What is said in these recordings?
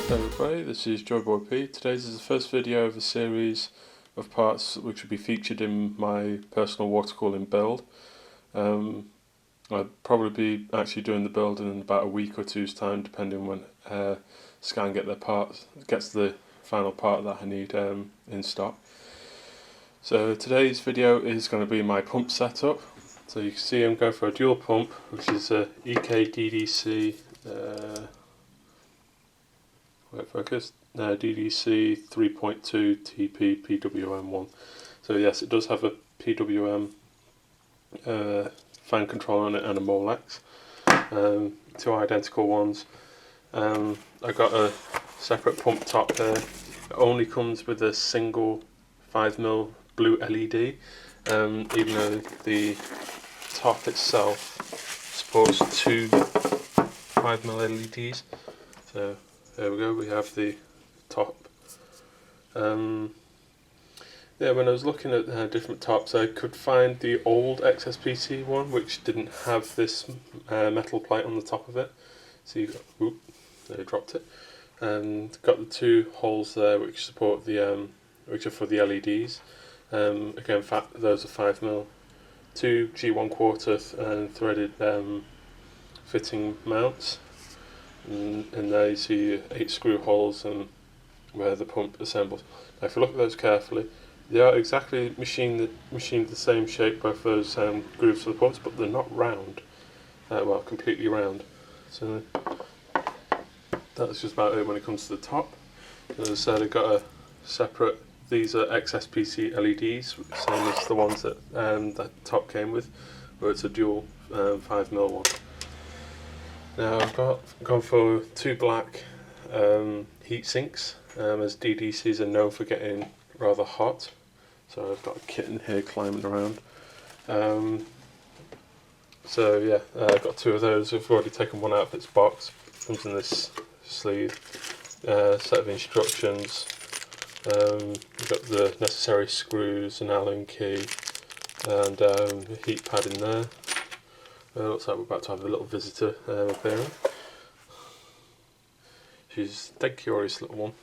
Hello everybody, this is Joyboy P. Today's is the first video of a series of parts which will be featured in my personal water cooling build. I'll probably be actually doing the build in about a week or two's time, depending when Scan gets the final part that I need in stock. So today's video is going to be my pump setup. So you can see I'm going for a dual pump, which is a EK-DDC DDC 3.2 TP PWM1. So yes, it does have a PWM fan controller on it and a Molex, two identical ones. I got a separate pump top there. It only comes with a single 5mm blue LED, even though the top itself supports two 5mm LEDs. So there we go, we have the top. Yeah, when I was looking at different tops, I could find the old XSPC one, which didn't have this metal plate on the top of it. So you got, whoop, they dropped it, and got the two holes there which support the which are for the LEDs. Again, those are 5mm, two G1/4 and threaded fitting mounts. And there you see 8 screw holes and where the pump assembles. Now if you look at those carefully, they are exactly machined the same shape, both those grooves for the pumps, but they're not round, well, completely round. So that's just about it when it comes to the top. As I said, I got a separate, these are XSPC LEDs, same as the ones that that top came with, where it's a dual 5mm one. Now I've gone for two black heat sinks, as DDCs are known for getting rather hot. So I've got a kitten here climbing around. So yeah, I've got two of those. I've already taken one out of its box. Comes in this sleeve. Set of instructions. We've got the necessary screws, an Allen key, and a heat pad in there. Looks like we're about to have a little visitor appearing. She's a dead curious little one.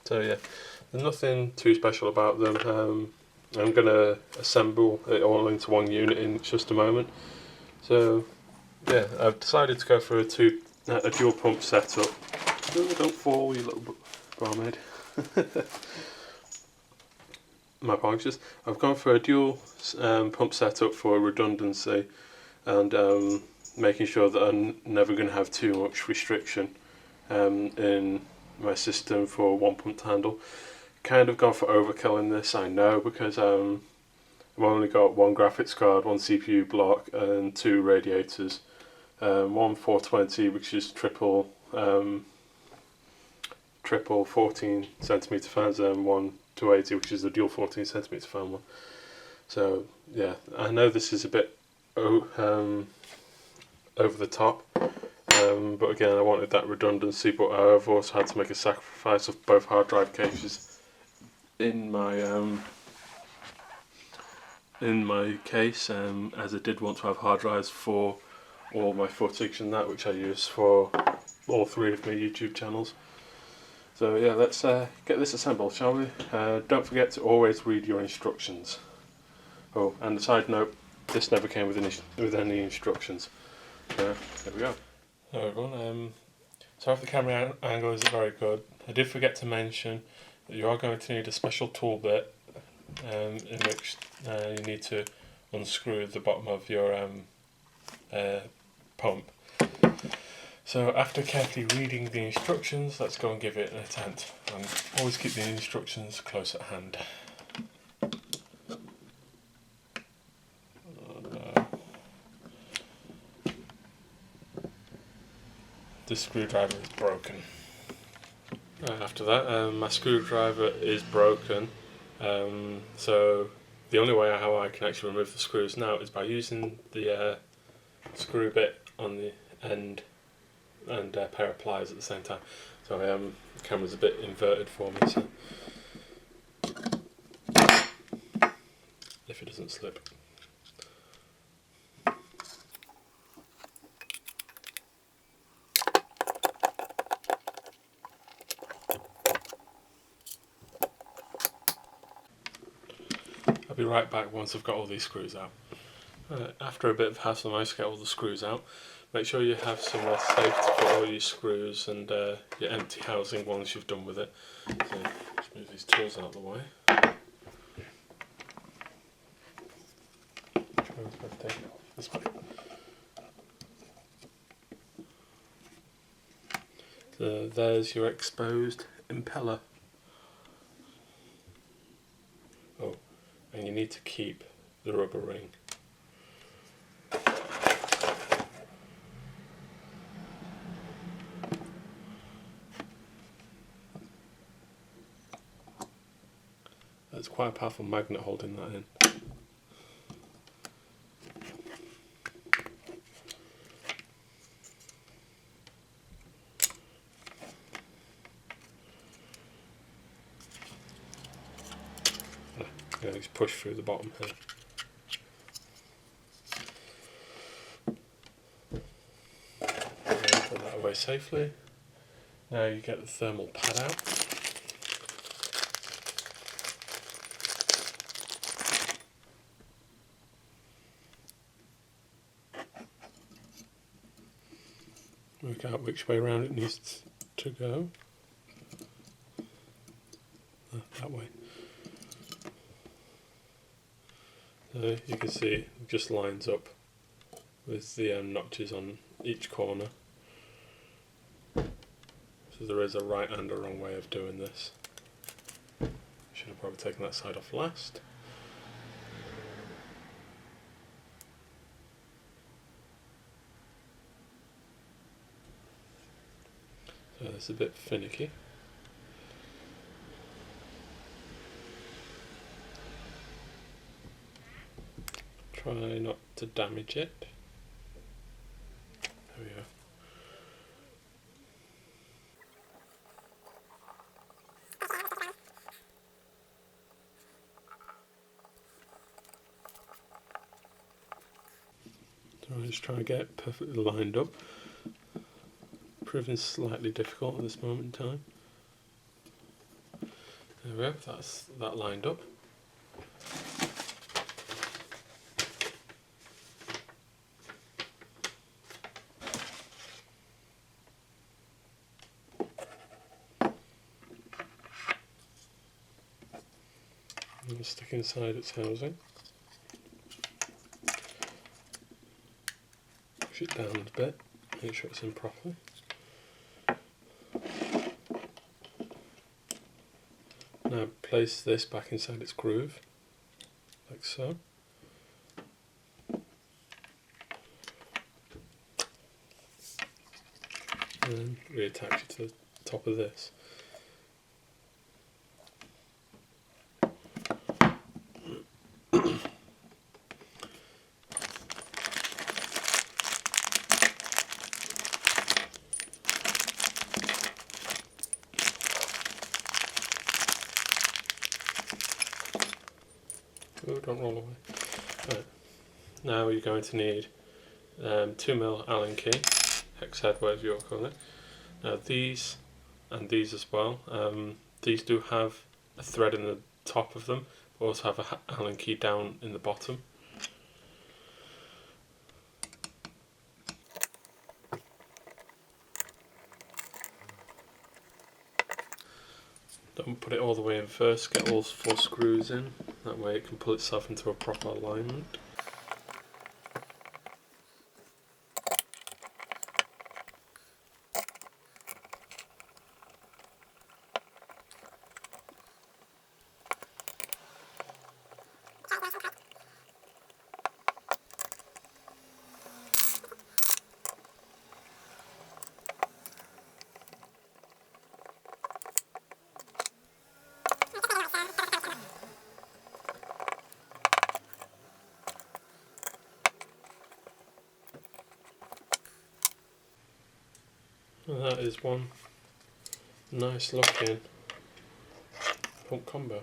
So yeah, there's nothing too special about them. I'm going to assemble it all into one unit in just a moment. So yeah, I've decided to go for a dual pump setup. Don't fall, you little barmaid. My apologies. I've gone for a dual pump setup for redundancy, and making sure that I'm never going to have too much restriction in my system for one pump to handle. Kind of gone for overkill in this, I know, because I've only got one graphics card, one CPU block, and two radiators. One 420, which is triple 14cm fans, and one 280, which is the dual 14cm fan one. So yeah, I know this is a bit over the top, but again, I wanted that redundancy, but I've also had to make a sacrifice of both hard drive cases in my case, as I did want to have hard drives for all my footage and that, which I use for all 3 of my YouTube channels. So yeah, let's get this assembled, shall we? Don't forget to always read your instructions. Oh, and a side note, this never came with any instructions. There we go. Hello everyone, sorry if the camera angle isn't very good. I did forget to mention that you are going to need a special tool bit in which you need to unscrew the bottom of your pump. So after carefully reading the instructions, let's go and give it an attempt. And always keep the instructions close at hand. The screwdriver is broken. After that, my screwdriver is broken, so the only way how I can actually remove the screws now is by using the screw bit on the end and a pair of pliers at the same time. So the camera's a bit inverted for me, so if it doesn't slip. I'll be right back once I've got all these screws out. After a bit of hassle, I managed to get all the screws out. Make sure you have somewhere safe to put all your screws and your empty housing once you've done with it. So just move these tools out of the way. This way. So there's your exposed impeller. Oh, and you need to keep the rubber ring. That's quite a powerful magnet holding that in. Yeah, just push through the bottom here. Put that away safely. Now you get the thermal pad out. Work out which way around it needs to go. That way. So you can see it just lines up with the notches on each corner. So there is a right and a wrong way of doing this. Should have probably taken that side off last. So it's a bit finicky. Try not to damage it. There we go. So I just try to get it perfectly lined up. Proving slightly difficult at this moment in time. There we go, that's that lined up. And stick inside its housing. Push it down a bit, make sure it's in properly. Now place this back inside its groove, like so. And then reattach it to the top of this. Oh, don't roll away. Right. Now you're going to need 2mm Allen key, hex head, whatever you're calling it. Now these and these as well. These do have a thread in the top of them, but also have a Allen key down in the bottom. Don't put it all the way in first, get all 4 screws in, that way it can pull itself into a proper alignment. And that is one nice looking pump combo.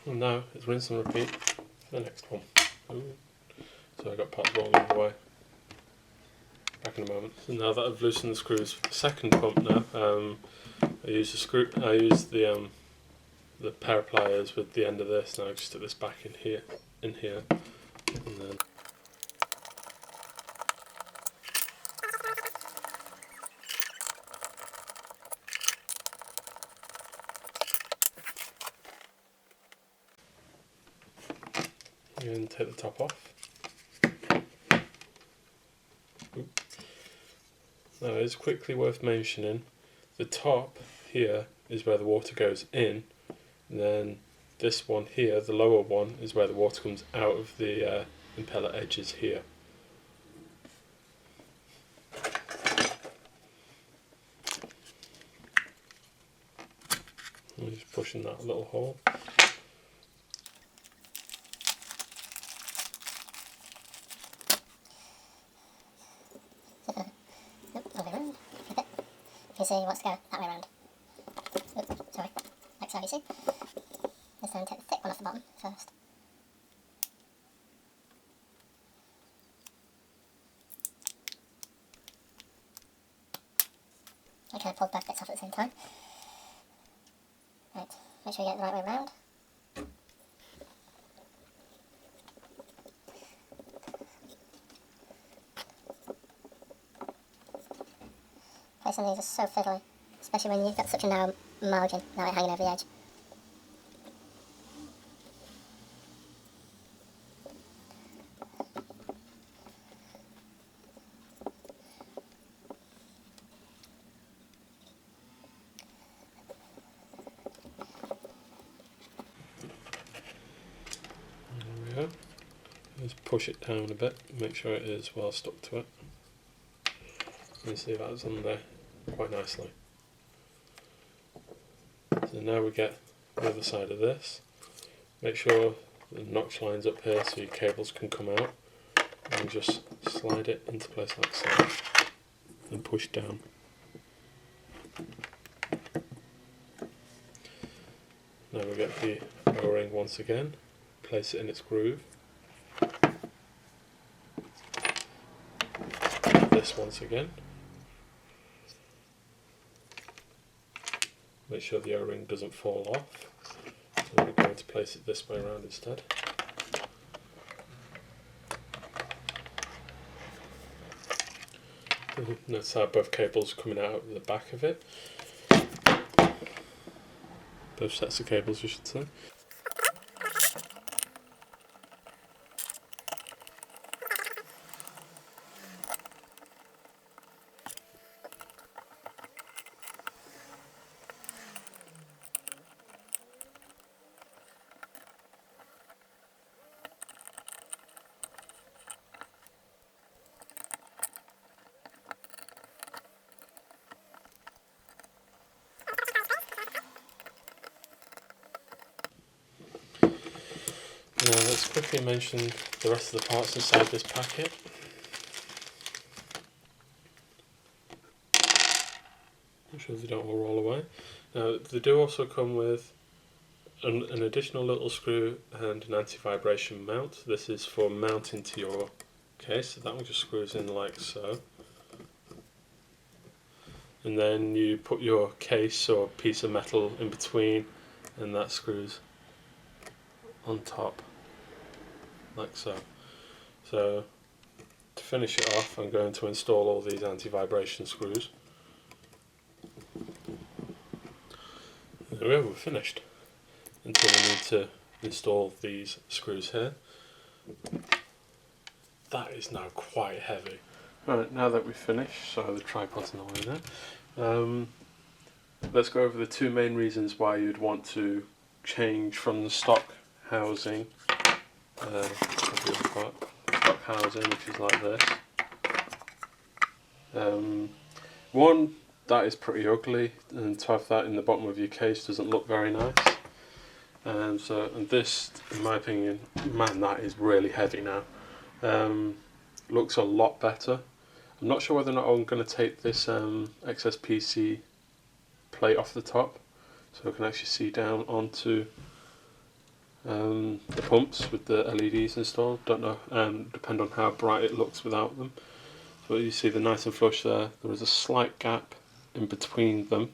And now it's rinse and repeat for the next one. Ooh. So I got parts rolling away. Back in a moment. So now that I've loosened the screws for the second pump now, I use the the pair of pliers with the end of this. Now just stick this back in here, and then and take the top off. Now it's quickly worth mentioning, the top here is where the water goes in, and then this one here, the lower one, is where the water comes out of the impeller edges here. I'm just pushing that little hole. You see what's go that way around. Oops, sorry. Like so, you see? This time take the thick one off the bottom first. Okay, pull both bits off at the same time. Right, make sure you get it the right way around. Placing these is so fiddly, especially when you've got such a narrow margin now hanging over the edge. There we go. Just push it down a bit, make sure it is well stuck to it. You see that's on there quite nicely. So now we get the other side of this. Make sure the notch line's up here so your cables can come out, and just slide it into place like so and push down. Now we get the O-ring once again, place it in its groove. This once again. Make sure the O-ring doesn't fall off. So we're going to place it this way around instead. Notice how both cables are coming out of the back of it. Both sets of cables, I should say. Now let's quickly mention the rest of the parts inside this packet. Make sure they don't all roll away. Now they do also come with an additional little screw and an anti-vibration mount. This is for mounting to your case, so that one just screws in like so. And then you put your case or piece of metal in between, and that screws on top like so. So to finish it off, I'm going to install all these anti-vibration screws. There we go, we're finished. Until we need to install these screws here. That is now quite heavy. Right, now that we've finished, so the tripod's in the way there. Let's go over the two main reasons why you'd want to change from the stock housing, stock housing, which is like this. One, that is pretty ugly, and to have that in the bottom of your case doesn't look very nice. And this, in my opinion, man, that is really heavy now. Looks a lot better. I'm not sure whether or not I'm going to take this XSPC plate off the top, so I can actually see down onto the pumps with the LEDs installed. Don't know, depend on how bright it looks without them. So you see the nice and flush there. There is a slight gap in between them,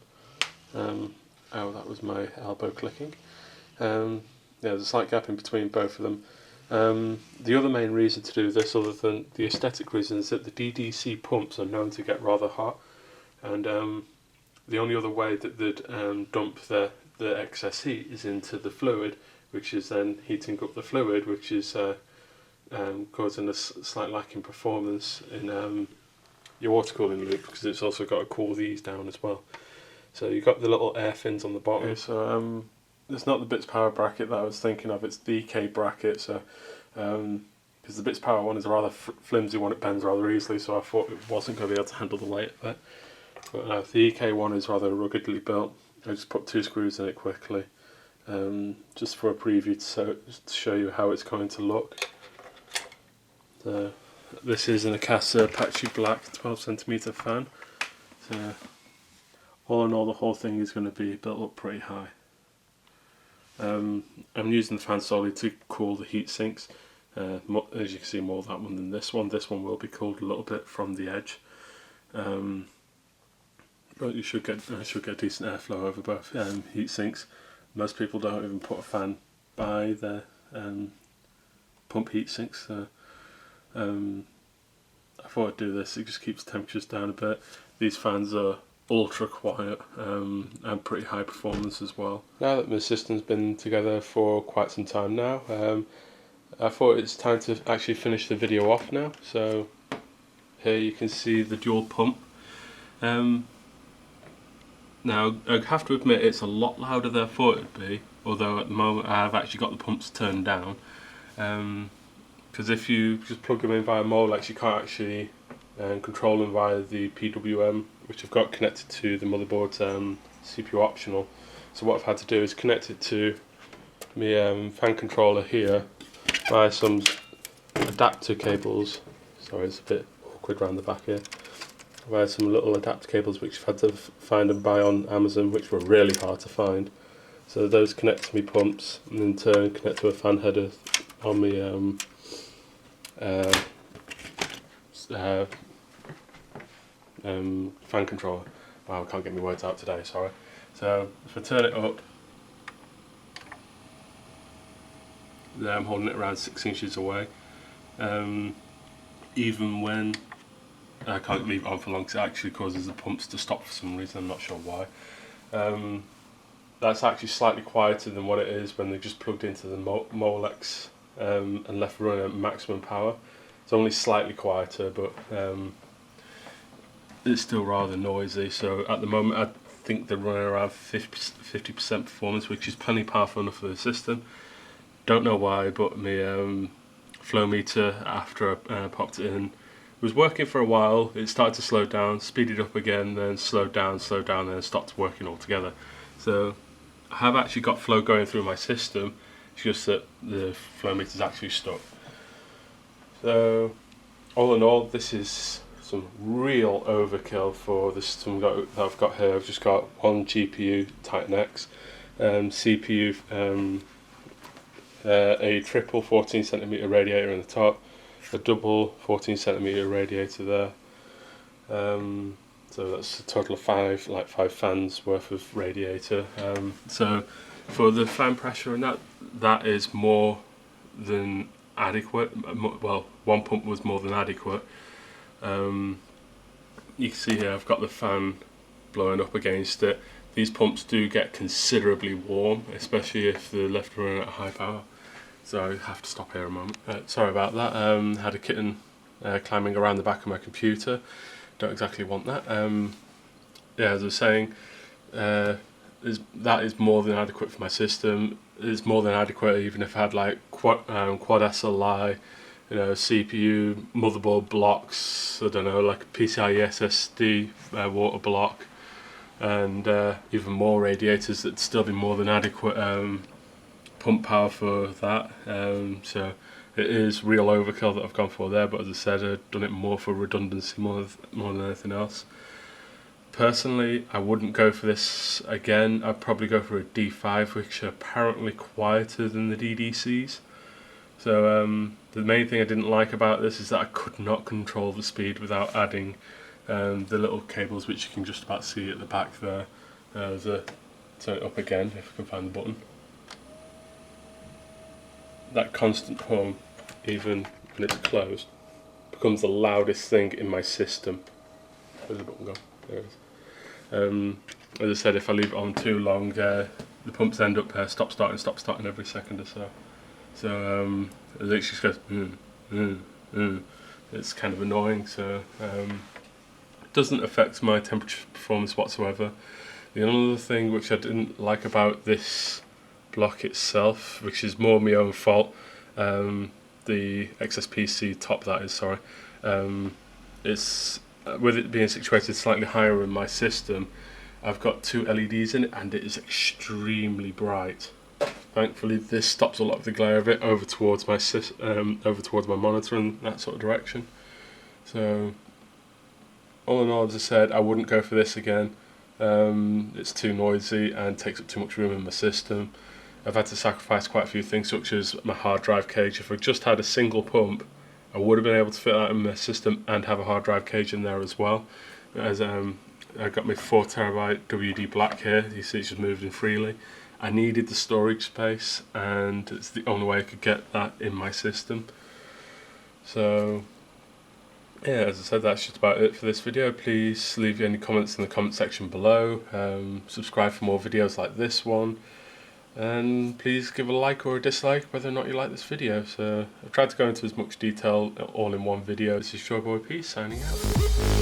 Oh, that was my elbow clicking. Yeah, there's a slight gap in between both of them. The other main reason to do this, other than the aesthetic reason, is that the DDC pumps are known to get rather hot, and the only other way that they'd dump the excess heat is into the fluid, which is then heating up the fluid, which is causing a slight lack in performance in your water cooling loop, because it's also got to cool these down as well. So you've got the little air fins on the bottom. Okay, so it's not the Bits Power bracket that I was thinking of, it's the EK bracket. So because the Bits Power one is a rather flimsy one, it bends rather easily, so I thought it wasn't going to be able to handle the weight of it. But the EK one is rather ruggedly built. I just put 2 screws in it quickly, just for a preview to show you how it's going to look. So this is an Akasa Patchy Black 12cm fan. So all in all, the whole thing is going to be built up pretty high. I'm using the fan solely to cool the heat sinks. As you can see, more that one than this one. This one will be cooled a little bit from the edge, but you should get decent airflow over both heat sinks. Most people don't even put a fan by their pump heat sinks. So I thought I'd do this. It just keeps temperatures down a bit. These fans are ultra quiet and pretty high performance as well. Now that my system's been together for quite some time now, I thought it's time to actually finish the video off now. So here you can see the dual pump. Now I have to admit it's a lot louder than I thought it would be, although at the moment I have actually got the pumps turned down, because if you just plug them in via Molex, you can't actually control them via the PWM, which I've got connected to the motherboard's CPU optional. So what I've had to do is connect it to my fan controller here via some adapter cables. Sorry, it's a bit awkward around the back here. Via some little adapter cables which I've had to find and buy on Amazon, which were really hard to find. So those connect to my pumps, and in turn connect to a fan header on my fan controller. Wow, I can't get my words out today, sorry. So if I turn it up, there I'm holding it around 6 inches away. Even when I can't leave it on for long, because it actually causes the pumps to stop for some reason, I'm not sure why. That's actually slightly quieter than what it is when they're just plugged into the Molex and left running at maximum power. It's only slightly quieter, but it's still rather noisy. So at the moment I think they're running around 50% performance, which is plenty powerful enough for the system. Don't know why, but my flow meter, after I popped it in, was working for a while. It started to slow down, speeded up again, then slowed down, then stopped working altogether. So I have actually got flow going through my system, it's just that the flow meter is actually stuck. So all in all, this is some real overkill for the system that I've got here. I've just got one GPU Titan X, CPU, a triple 14cm radiator in the top, a double 14cm radiator there. So that's a total of five fans worth of radiator. So for the fan pressure and that is more than adequate. Well, one pump was more than adequate. You can see here I've got the fan blowing up against it. These pumps do get considerably warm, especially if they're left running at high power. So I have to stop here a moment. Sorry about that. Had a kitten climbing around the back of my computer. Don't exactly want that. Yeah, as I was saying, that is more than adequate for my system. It's more than adequate even if I had like quad SLI, CPU, motherboard blocks, I don't know, like a PCIe SSD water block, and even more radiators that'd still be more than adequate pump power for that. So it is real overkill that I've gone for there, but as I said, I've done it more for redundancy more than anything else. Personally, I wouldn't go for this again. I'd probably go for a D5, which are apparently quieter than the DDCs. So the main thing I didn't like about this is that I could not control the speed without adding the little cables, which you can just about see at the back there. There's a turn it up again if I can find the button. That constant hum, even when it's closed, becomes the loudest thing in my system. Where's the button gone? There it is. As I said, if I leave it on too long, the pumps end up stop starting every second or so. So it literally just goes It's kind of annoying. So it doesn't affect my temperature performance whatsoever. The only thing which I didn't like about this block itself, which is more my own fault, the XSPC top, that is, sorry, it's with it being situated slightly higher in my system, I've got 2 LEDs in it and it is extremely bright. Thankfully this stops a lot of the glare of it over towards my monitor and that sort of direction. So all in all, as I said, I wouldn't go for this again. It's too noisy and takes up too much room in my system. I've had to sacrifice quite a few things, such as my hard drive cage. If I just had a single pump, I would have been able to fit that in my system and have a hard drive cage in there as well. As I got my 4TB WD black here, you see it's just moving freely. I needed the storage space and it's the only way I could get that in my system. So yeah, as I said, that's just about it for this video. Please leave any comments in the comment section below. Subscribe for more videos like this one. And please give a like or a dislike whether or not you like this video. So I've tried to go into as much detail all in one video. This is your boy P signing out.